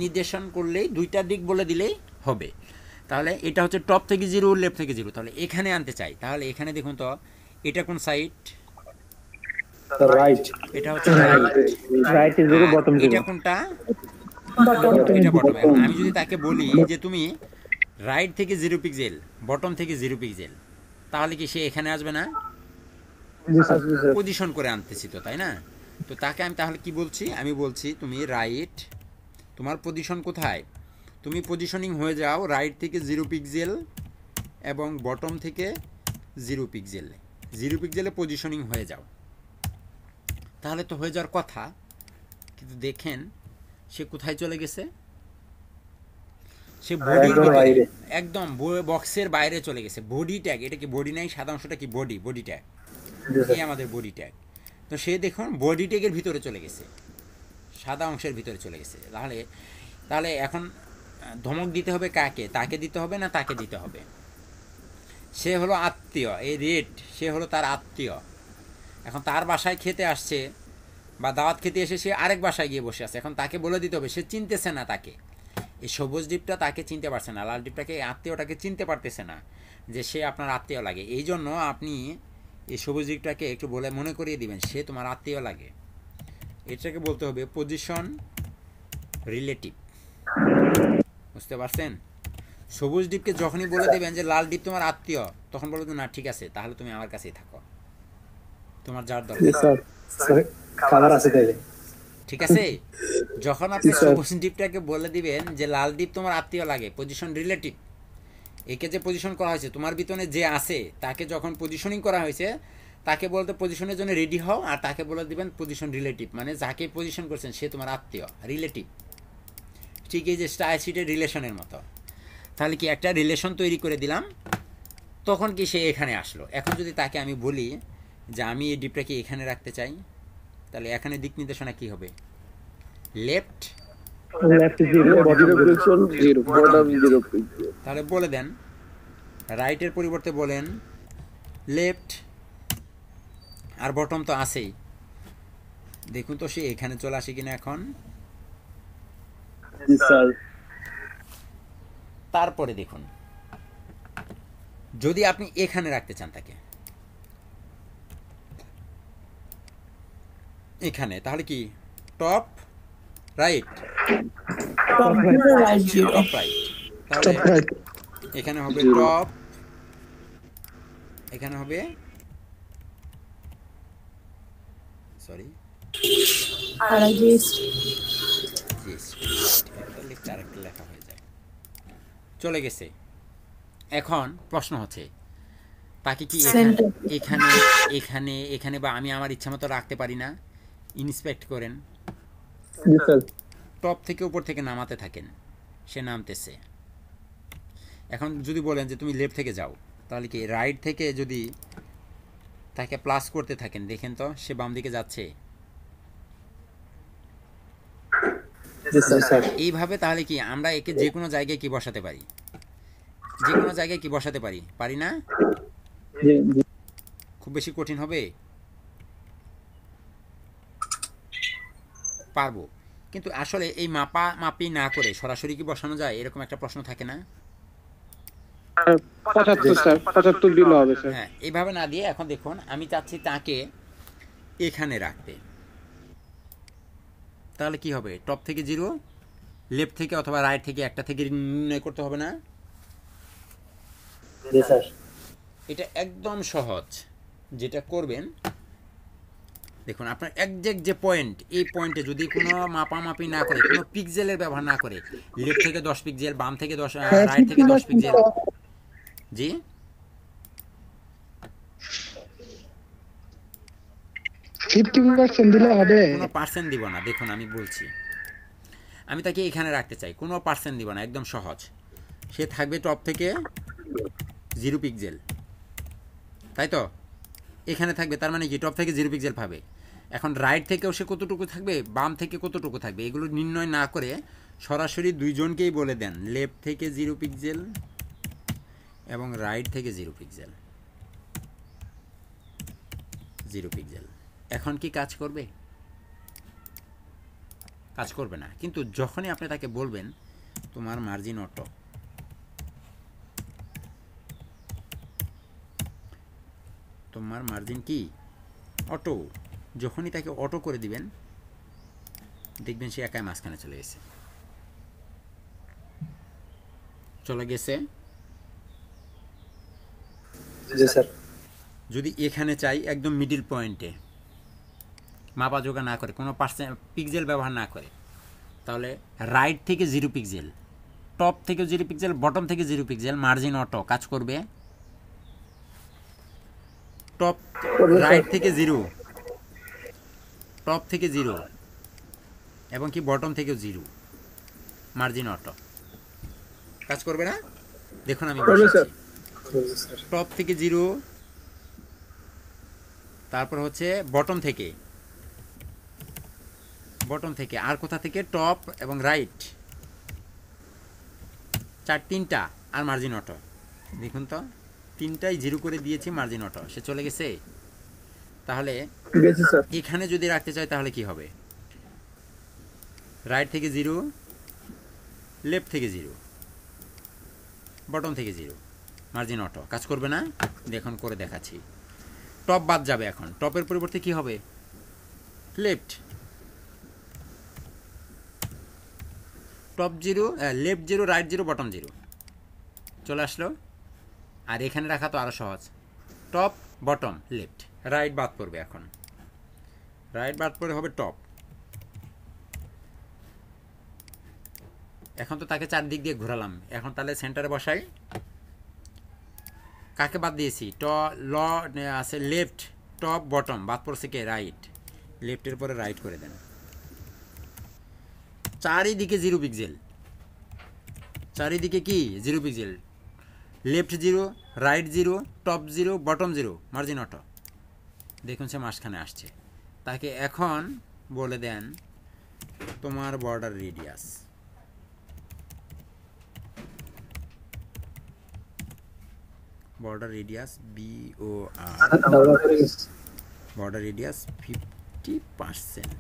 নির্দেশন করলেই, দুইটা দিক বলে দিলেই হবে। তাহলে এটা হচ্ছে টপ থেকে 0, লেফট থেকে 0। তাহলে এখানে আনতে চাই, তাহলে এখানে দেখুন তো, এটা কোন সাইড? রাইট। এটা হচ্ছে right is zero, bottom zero. এটা কোনটা? বটম। এটা বটম। এখন আমি যদি তাকে বলি যে তুমি রাইট থেকে 0 পিক্সেল, বটম থেকে 0 পিক্সেল, তাহলে কি সে এখানে আসবে না? জি স্যার। পজিশন করে আনতেছি তো, তাই না? তো তাকে আমি তাহলে কি বলছি? আমি বলছি তুমি রাইট, তোমার পজিশন কোথায়? তুমি পজিশনিং হয়ে যাও রাইট থেকে 0 পিক্সেল এবং বটম থেকে 0 পিক্সেলে পজিশনিং হয়ে যাও। তাহলে তো হয়ে যাওয়ার কথা, কিন্তু দেখেন সে কোথায় চলে গেছে? সে বডির বাইরে, একদম বক্সের বাইরে চলে গেছে। বডি ট্যাগ, এটা কি বডি নাই? সাদা অংশটা কি বডি ট্যাগ, এই আমাদের বডি ট্যাগ। তো সে দেখুন বডি ট্যাগের ভিতরে চলে গেছে, সাদা অংশের ভিতরে চলে গেছে। তাহলে এখন ধমক দিতে হবে কাকে? তাকে দিতে হবে না তাকে দিতে হবে? সে হলো আত্মীয়, এই রেড সে হলো তার আত্মীয়। এখন তার বাসায় খেতে আসছে বা দাওয়াত খেতে এসে সে আরেক বাসায় গিয়ে বসে আছে, এখন তাকে বলে দিতে হবে। সে চিনতেছে না তাকে, এই সবুজ ডিপটা তাকে চিনতে পারছে না, লাল ডিপটাকে, আত্মীয়টাকে চিনতে পারতেছে না যে সে আপনার আত্মীয় লাগে। এই জন্য আপনি এই সবুজ ডিপটাকে একটু বলে মনে করিয়ে দিবেন সে তোমার আত্মীয় লাগে। এটাকে বলতে হবে পজিশন রিলেটিভ, বুঝতে পারছেন? সবুজ ডিপকে যখনই বলে দেবেন যে লাল ডিপ তোমার আত্মীয়, তখন বলবে না ঠিক আছে, তাহলে তুমি আমার কাছেই থাকো, তোমার যার দরকার। খাবার আছে তাইলে, ঠিক আছে? যখন আপনি সবুজ ডিপটাকে বলে দিবেন যে লাল ডিপ তোমার আত্মীয় লাগে, পজিশন রিলেটিভ, একে যে পজিশন করা হয়েছে তোমার ভিতরে যে আছে তাকে যখন পজিশনিং করা হয়েছে, তাকে বলতে পজিশনের জন্য রেডি হও, আর তাকে বলে দিবেন পজিশন রিলেটিভ, মানে যাকে পজিশন করছেন সে তোমার আত্মীয়, রিলেটিভ। ঠিক এই যে স্টার সিটের রিলেশনের মতো। তাহলে কি একটা রিলেশন তৈরি করে দিলাম, তখন কি সে এখানে আসলো। এখন যদি তাকে আমি বলি যে আমি এই ডিপটাকে এখানে রাখতে চাই, তাহলে এখানে দিক নির্দেশনা কি হবে? Left left 0 bottom 0 bottom 0 pixel. তাহলে বলে দেন রাইটের পরিবর্তে বলেন লেফট, আর বটম তো আছেই। দেখুন তো সে এখানে চলে আসে কিনা এখন। জি স্যার। তারপরে দেখুন যদি আপনি এখানে রাখতে চান তাকে এখানে, তাহলে কি top right? Top right 0 top right. তাহলে এখানে হবে টপ, এখানে হবে সরি আর জিএস একটা লিখতে আরেকটা লেখা হয়ে যায়। চলে গেছে। এখন প্রশ্ন হচ্ছে তাকে কি এখানে এখানে এখানে বা আমি আমার ইচ্ছা মতো রাখতে পারি না? ইন্সপেক্ট করেন, জি স্যার। টপ থেকে উপর থেকে নামাতে থাকেন, সে নামতেছে। এখন যদি বলেন যে তুমি লেফট থেকে যাও, তাহলে কি রাইট থেকে যদি তাকে প্লাস করতে থাকেন, দেখেন তো সে বাম দিকে যাচ্ছে। জি স্যার। এইভাবে তাহলে কি আমরা একে যে কোনো জায়গায় কি বসাতে পারি? যে কোনো জায়গায় কি বসাতে পারি? পারি না? জি জি। খুব বেশি কঠিন হবে? পারবো, কিন্তু আসলে এই মাপি না করে সরাসরি কি বসানো যায়, এরকম একটা প্রশ্ন থাকে না? 75 স্যার 75 দিলে হবে স্যার। হ্যাঁ, এইভাবে না দিয়ে এখন দেখুন আমি চাচ্ছি তাকে এখানে রাখতে, তাহলে কি হবে? টপ থেকে 0, লেফট থেকে অথবা রাইট থেকে একটা থেকে নির্ণয় করতে হবে না? জি স্যার। এটা একদম সহজ। যেটা করবেন দেখুন আপনার একজ্যাক্ট যে পয়েন্ট, এই পয়েন্টে যদি কোনো মাপামাপি না করে, কোনো পিক্সেলের ব্যবহার না করে, লেফট থেকে 10 পিক্সেল, বাম থেকে 10, রাইট থেকে 10 পিক্সেল, জি 50% দিলে হবে? কোনো পার্সেন্ট দিব না। দেখুন আমি বলছি, আমি তাকে এখানে রাখতে চাই, কোনো পার্সেন্ট দিব না, একদম সহজ। সে থাকবে টপ থেকে 0 পিক্সেল, তাই তো? এখানে থাকবে, তার মানে কি টপ থেকে 0 পিক্সেল পাবে। এখন রাইট থেকেও সে কতটুকু থাকবে, বাম থেকে কতটুকু থাকবে, এগুলো নির্ণয় না করে সরাসরি দুইজনকেই বলে দেন লেফট থেকে 0 পিক্সেল এবং রাইট থেকে 0 পিক্সেল, 0 পিক্সেল। এখন কি কাজ করবে? কাজ করবে না। কিন্তু যখনই আপনি তাকে বলবেন তোমার মার্জিন অটো, তোমার মার্জিন কি অটো, যখনই তাকে অটো করে দিবেন দেখবেন সে একাই মাঝখানে চলে গেছে। চলে গেছে। জি স্যার। যদি এখানে চাই একদম মিডিল পয়েন্টে মাপা জোগা না করে, কোনো পিক্সেল ব্যবহার না করে, তাহলে রাইট থেকে 0 পিক্সেল, টপ থেকে 0 পিক্সেল, বটম থেকে 0 পিক্সেল, মার্জিন অটো কাজ করবে। টপ রাইট থেকে 0, টপ থেকে 0 এবং কি বটম থেকেও 0, মার্জিন অটো কাজ করবে না? দেখুন আমি বলছি টপ থেকে 0, তারপর হচ্ছে বটম থেকে আর কোথা থেকে টপ এবং রাইট, তিনটা, আর মার্জিন অটো। দেখুন তো তিনটাই 0 করে দিয়েছি, মার্জিন অটো, সে চলে গেছে। তাহলে এখানে যদি রাখতে চাই তাহলে কি হবে? রাইট থেকে 0, লেফট থেকে 0, বটম থেকে 0, মার্জিন অটো কাজ করবে না? দেখুন করে দেখাচ্ছি। টপ বাদ যাবে। এখন টপের পরিবর্তে কি হবে? Left, top 0, left 0, right 0, bottom 0 চলে আসলো। আর এখানে রাখা তো আরো সহজ, টপ বটম লেফট, রাইট বাদ পড়বে। এখন রাইট বাদ পড়ে হবে টপ। এখন তো তাকে চারদিক দিয়ে ঘোরালাম, এখন তাহলে সেন্টারে বসাই। কাকে বাদ দিয়েছি? আছে লেফট, টপ, বটম, বাদ পড়ছে কে? রাইট। লেফটের পরে রাইট করে দেন। চারিদিকে 0 পিক্সেল, চারিদিকে কি 0 pixel, left 0, right 0, top 0, bottom 0, margin auto. দেখুন সে মাঝখানে আসছে। তাকে এখন বলে দেন তোমার border radius, border radius BOR, border radius 50%।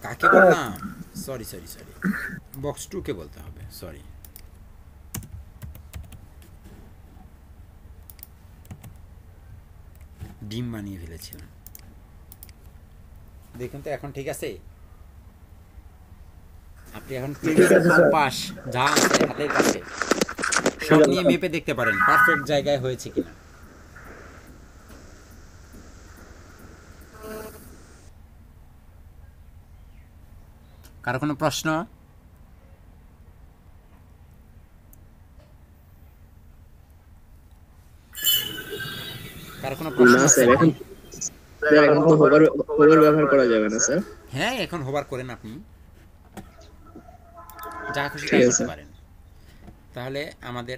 কাকে বললাম? সরি বক্স 2 কে বলতে হবে, সরি। ডিম বানিয়ে ফেলেছিলাম। দেখুন তো এখন ঠিক আছে? আপনি এখন পাস যা আছে হাতের কাছে সব নিয়ে মেপে দেখতে পারেন পারফেক্ট জায়গায় হয়েছে কিনা। কারো কোনো প্রশ্ন? কারো কোনো প্রশ্ন না আছে? স্যার, এখন তো হোভার ব্যবহার করা যাবে না স্যার। হ্যাঁ, এখন হোভার করেন, আপনি যা খুশি ঠিক তাই আছে। করতে পারেন। তাহলে আমাদের